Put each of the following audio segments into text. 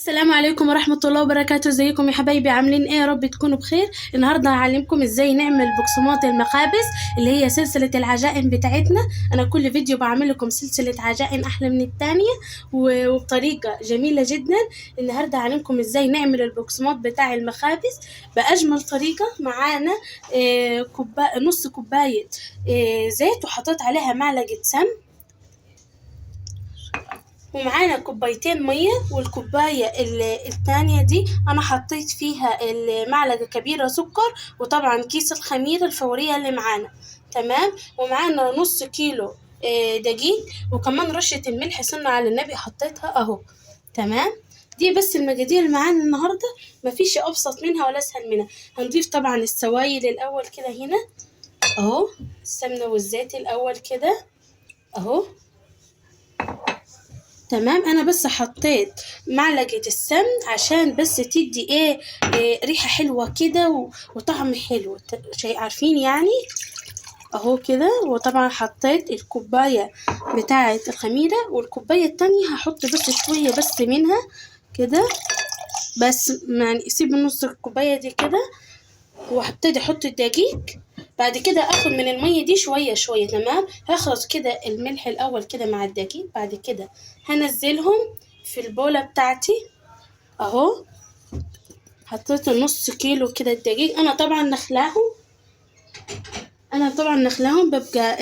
السلام عليكم ورحمة الله وبركاته. ازيكم يا حبايبي؟ عاملين ايه؟ يا رب تكونوا بخير. النهاردة هعلمكم ازاي نعمل بقسماط المخابز اللي هي سلسلة العجائن بتاعتنا. انا كل فيديو بعمل لكم سلسلة عجائن احلى من التانية وبطريقة جميلة جدا. النهاردة هعلمكم ازاي نعمل البقسماط بتاع المخابز بأجمل طريقة. معانا نص كوباية زيت، وحطيت عليها معلقة سمن، ومعانا كوبايتين مية، والكوباية التانية دي أنا حطيت فيها معلقة كبيرة سكر، وطبعا كيس الخميرة الفورية اللي معانا. تمام. ومعانا نص كيلو دقيق، وكمان رشة الملح سنة على النبي حطيتها أهو. تمام. دي بس المقادير اللي معانا النهاردة، مفيش أبسط منها ولا أسهل منها. هنضيف طبعا السوائل الأول كده هنا أهو، السمنة والزيت الأول كده أهو. تمام. انا بس حطيت معلقة السمن عشان بس تدي إيه ريحة حلوة كده وطعم حلو، شيء عارفين يعني اهو كده. وطبعا حطيت الكوباية بتاعة الخميرة، والكوباية التانية هحط بس شوية بس منها كده، بس يعني سيب نص الكوباية دي كده، وهبتدي احط الدقيق. بعد كده اخد من المية دي شوية شوية. تمام. هخلط كده الملح الاول كده مع الدقيق، بعد كده هنزلهم في البولة بتاعتي اهو. حطيت نص كيلو كده الدقيق. انا طبعا نخلاهم ببقى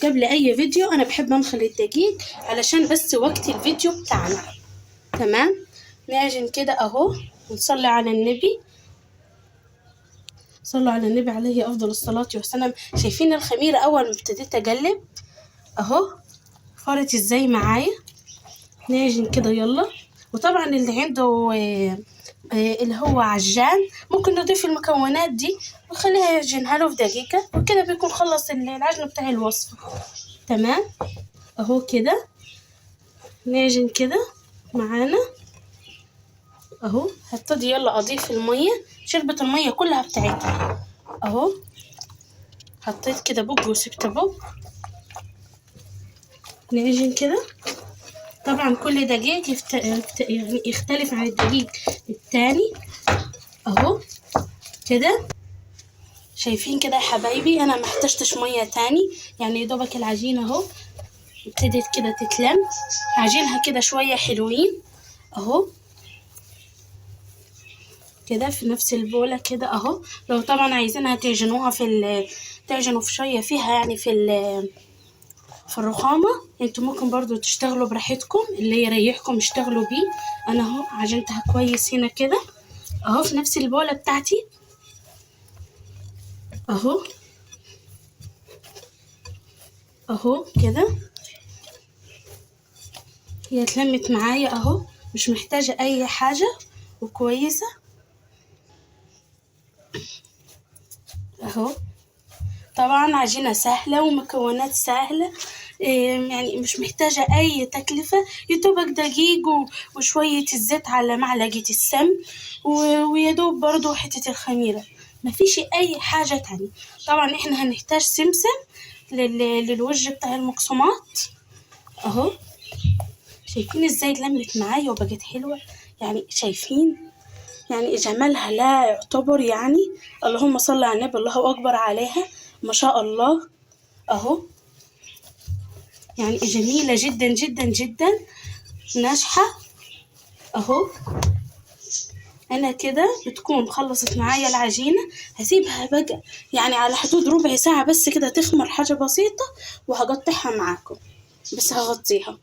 قبل اي فيديو انا بحب انخل الدقيق علشان بس وقت الفيديو بتاعنا. تمام. نعجن كده اهو، ونصلي على النبي. صلوا على النبي عليه افضل الصلاة والسلام. شايفين الخميرة اول ما ابتديت اقلب اهو فرت ازاي معايا؟ نعجن كده يلا. وطبعا اللي عنده اللي هو عجان ممكن نضيف المكونات دي ونخليها يعجنها له في دقيقة، وكده بيكون خلص العجن بتاع الوصفة. تمام اهو كده. نعجن كده معانا اهو. هبتدي يلا اضيف المية، شربت المية كلها بتاعتها اهو. حطيت كده بوج وسبت بوج. نعجن كده. طبعا كل دقيق يعني يختلف عن الدقيق التاني اهو كده. شايفين كده يا حبايبي؟ انا ما احتجتش ميه تاني، يعني دوبك العجينه اهو ابتدت كده تتلم. عجينها كده شويه حلوين اهو كده في نفس البوله كده اهو. لو طبعا عايزينها تعجنوها تعجنوا في شويه فيها يعني في الرخامه، انتوا ممكن برضو تشتغلوا براحتكم اللي يريحكم اشتغلوا بيه. انا اهو عجنتها كويس هنا كده اهو في نفس البوله بتاعتي اهو اهو كده. هي اتلمت معايا اهو، مش محتاجة اي حاجة وكويسة اهو. طبعا عجينة سهلة ومكونات سهلة، يعني مش محتاجة اي تكلفة. يدوبك دقيق وشوية الزيت على معلقة السمن ويدوب برضو حتة الخميرة، مفيش اي حاجة تانية. طبعا احنا هنحتاج سمسم للوجه بتاع المقسمات اهو. شايفين ازاي اتلمت معايا وبقت حلوة؟ يعني شايفين يعني جمالها لا يعتبر يعني. اللهم صل على النبي، الله اكبر عليها، ما شاء الله اهو. يعني جميلة جدا جدا جدا، ناجحة اهو. انا كده بتكون خلصت معايا العجينة. هسيبها بقى يعني على حدود ربع ساعة بس كده تخمر حاجة بسيطة، وهقطعها معاكم. بس هغطيها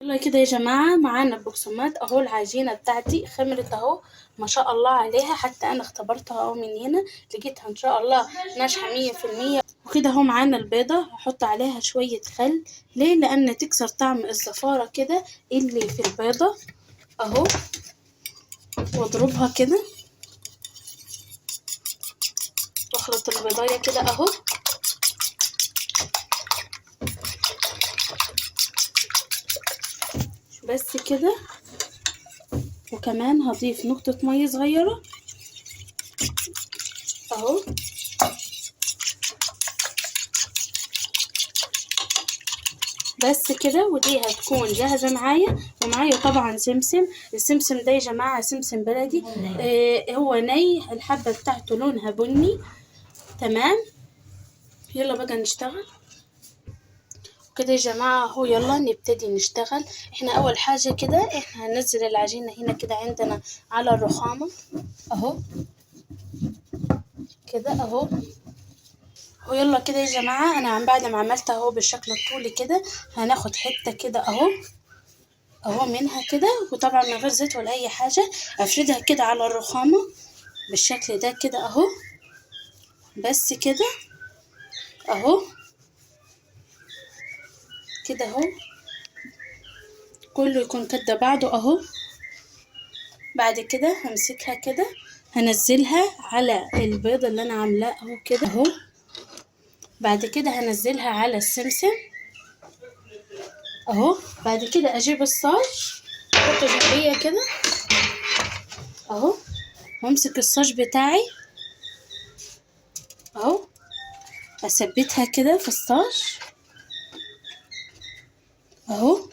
يلا كده يا جماعة. معانا البقسماط اهو، العجينة بتاعتي خمرت اهو ما شاء الله عليها. حتى انا اختبرتها اهو من هنا لقيتها ان شاء الله ناجحة 100%. وكده اهو معانا البيضة، هحط عليها شوية خل. ليه؟ لان تكسر طعم الزفارة كده اللي في البيضة اهو. واضربها كده واخلط البيضاية كده اهو. بس كده. وكمان هضيف نقطة مية صغيرة اهو. بس كده، ودي هتكون جاهزة معايا. ومعايا طبعا سمسم. السمسم ده يا جماعة سمسم بلدي، هو ني، الحبة بتاعته لونها بني. تمام، يلا بقى نشتغل كده يا جماعة اهو. يلا نبتدي نشتغل. احنا اول حاجة كده احنا هننزل العجينة هنا كده عندنا على الرخامة اهو كده اهو. ويلا كده يا جماعة، انا بعد ما عملتها اهو بالشكل الطولي كده، هناخد حتة كده اهو اهو منها كده، وطبعا من غير زيت ولا اي حاجة. افردها كده على الرخامة بالشكل ده كده اهو، بس كده اهو كده اهو، كله يكون كده بعضه اهو. بعد كده همسكها كده، هنزلها على البيض اللي انا عاملاه اهو كده اهو. بعد كده هنزلها على السمسم اهو. بعد كده اجيب الصاج احطه جنبية كده اهو، وامسك الصاج بتاعي اهو، اثبتها كده في الصاج اهو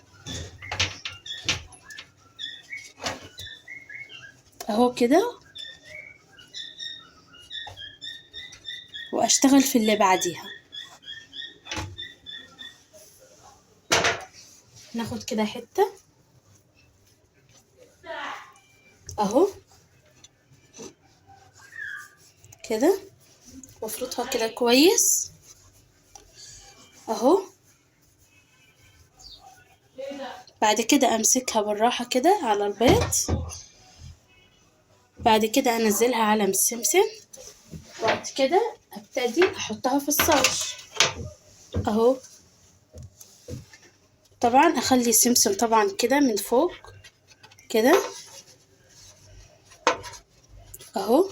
اهو كده، واشتغل في اللي بعديها. ناخد كده حتة اهو كده، وافرطها كده كويس اهو. بعد كده امسكها بالراحة كده على البيض. بعد كده انزلها على السمسم. بعد كده ابتدي احطها في الصاج اهو. طبعا اخلي السمسم طبعا كده من فوق كده اهو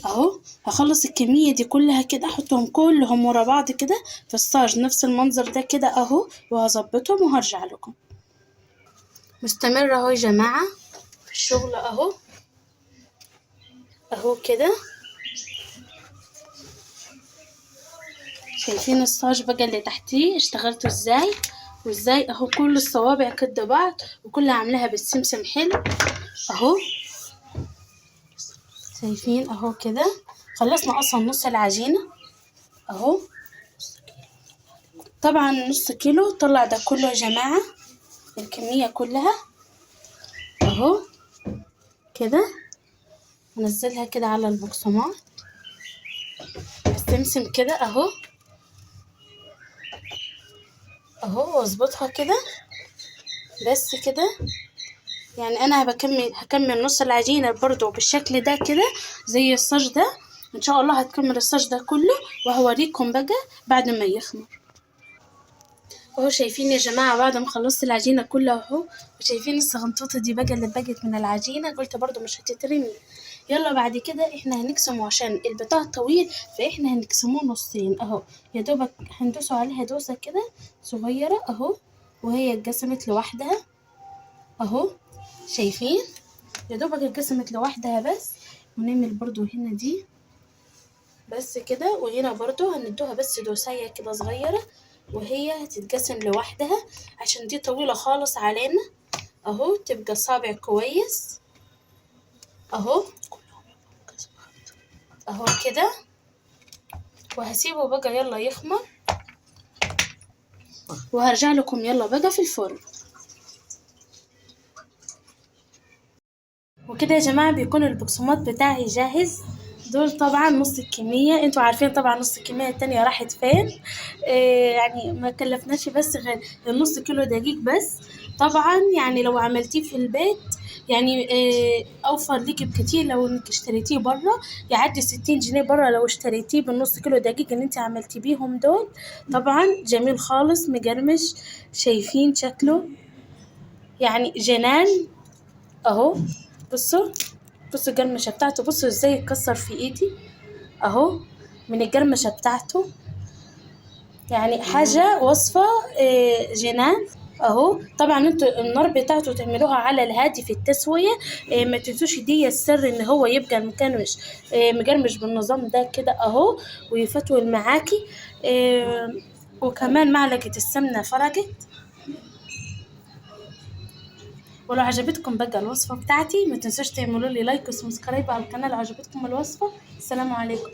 اهو. هخلص الكمية دي كلها كده، احطهم كلهم ورا بعض كده في الصاج نفس المنظر ده كده اهو، وهظبطهم وهرجع لكم. مستمرة اهو يا جماعة في الشغل اهو اهو كده. شايفين الصاج بقى اللي تحتيه اشتغلته ازاي وازاي اهو، كل الصوابع كده بعض وكلها عاملاها بالسمسم حلو اهو. شايفين اهو كده، خلصنا اصلا نص العجينة اهو. طبعا نص كيلو طلع ده كله يا جماعة، الكمية كلها اهو كده. انزلها كده على البقسماط السمسم كده اهو اهو، واظبطها كده بس كده. يعني انا هكمل نص العجينة برضو بالشكل ده كده زي الصاج ده. ان شاء الله هتكمل الصاج ده كله، وهوريكم بقى بعد ما يخمر اهو. شايفين يا جماعة بعد ما خلصت العجينة كلها اهو، وشايفين الصغنطوطة دي بقى اللي بقت من العجينة، قلت برضو مش هتترمي. يلا بعد كده احنا هنقسمه عشان البتاع طويل، فاحنا هنقسموه نصين اهو. يا دوبك هندوسوا عليها دوسة كده صغيرة اهو، وهي اتقسمت لوحدها اهو. شايفين يا دوبك اتقسمت لوحدها بس. ونعمل برضو هنا دي بس كده، وهنا برضو هندوها بس دوسية كده صغيرة، وهي هتتقسم لوحدها عشان دي طويلة خالص علينا اهو. تبقى صابع كويس اهو اهو كده. وهسيبه بقى يلا يخمر، وهرجع لكم يلا بقى في الفرن. وكده يا جماعة بيكون البقسماط بتاعي جاهز. دول طبعا نص الكمية، انتوا عارفين طبعا نص الكمية التانية راحت فين. يعني ما كلفناش بس غير النص كيلو دقيق بس. طبعا يعني لو عملتيه في البيت يعني اوفر ليكي بكتير لو انك اشتريتيه بره. يعدي 60 جنيه بره لو اشتريتيه بالنص كيلو دقيق اللي انت عملتي بيهم دول. طبعا جميل خالص مقرمش، شايفين شكله يعني جنان اهو. بصوا بصوا القرمشة بتاعته، بصوا ازاي اتكسر في ايدي اهو من القرمشة بتاعته. يعني حاجة وصفة جنان اهو طبعا انتوا النار بتاعته تعملوها على الهادي في التسوية. ما تنسوش دي السر ان هو يبقى المكرمش مجرمش بالنظام ده كده اهو، ويفتول معاكي. آه، وكمان معلقة السمنة فرقت. ولو عجبتكم بقى الوصفة بتاعتي ما تنسوش تعملوا لي لايك وسبسكرايب على القناة لو عجبتكم الوصفة. السلام عليكم.